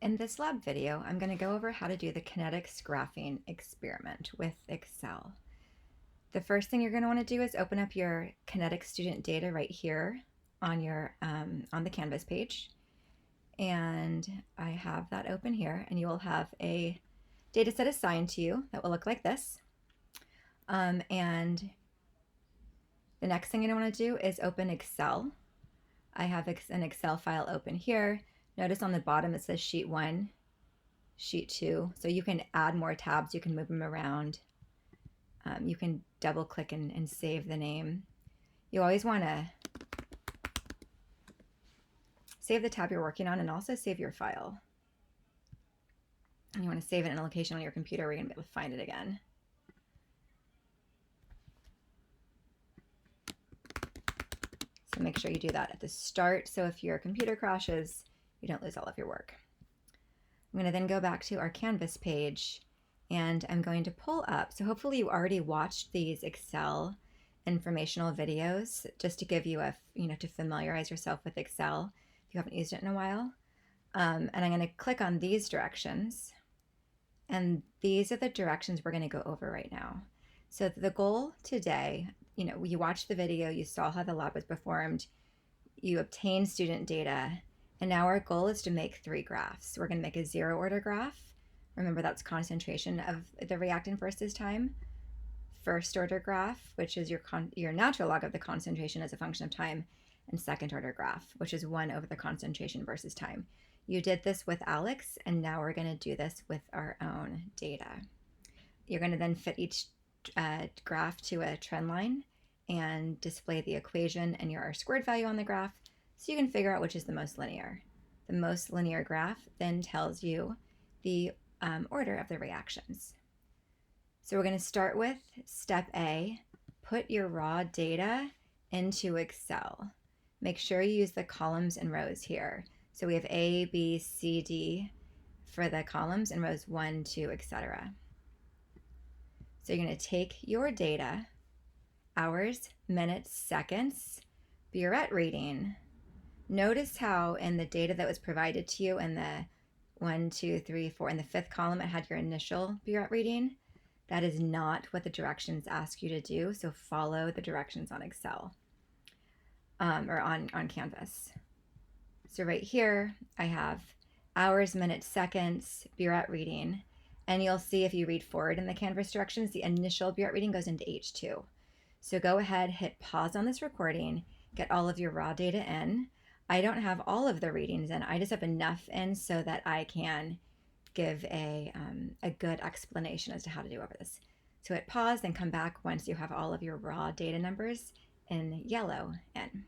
In this lab video, I'm going to go over how to do the kinetics graphing experiment with Excel. The first thing you're going to want to do is open up your kinetics student data right here on your on the Canvas page. And I have that open here, and you will have a data set assigned to you that will look like this. And the next thing you're going to want to do is open Excel. I have an Excel file open here. Notice on the bottom it says sheet 1, sheet 2. So you can add more tabs, you can move them around. You can double click and save the name. You always want to save the tab you're working on and also save your file. And you want to save it in a location on your computer where you're going to be able to find it again. So make sure you do that at the start, so if your computer crashes, you don't lose all of your work. I'm going to then go back to our Canvas page, and I'm going to pull up. So hopefully you already watched these Excel informational videos just to give you to familiarize yourself with Excel if you haven't used it in a while. And I'm going to click on these directions, and these are the directions we're going to go over right now. So the goal today, you watched the video, you saw how the lab was performed, you obtained student data, and now our goal is to make 3 graphs. We're going to make a 0 order graph. Remember, that's concentration of the reactant versus time. First order graph, which is your natural log of the concentration as a function of time, and second order graph, which is 1 over the concentration versus time. You did this with Alex, and now we're going to do this with our own data. You're going to then fit each graph to a trend line and display the equation and your R-squared value on the graph so you can figure out which is the most linear. The most linear graph then tells you the order of the reactions. So we're going to start with step A, put your raw data into Excel. Make sure you use the columns and rows here. So we have A, B, C, D for the columns and rows 1, 2, etc. So you're going to take your data, hours, minutes, seconds, burette reading. Notice how in the data that was provided to you in the 1, 2, 3, 4, in the 5th column, it had your initial burette reading. That is not what the directions ask you to do, so follow the directions on Excel or on Canvas. So right here, I have hours, minutes, seconds, burette reading, and you'll see if you read forward in the Canvas directions, the initial burette reading goes into H2. So go ahead, hit pause on this recording, get all of your raw data in. I don't have all of the readings in, I just have enough in so that I can give a good explanation as to how to do over this. So hit pause, then come back once you have all of your raw data numbers in yellow in.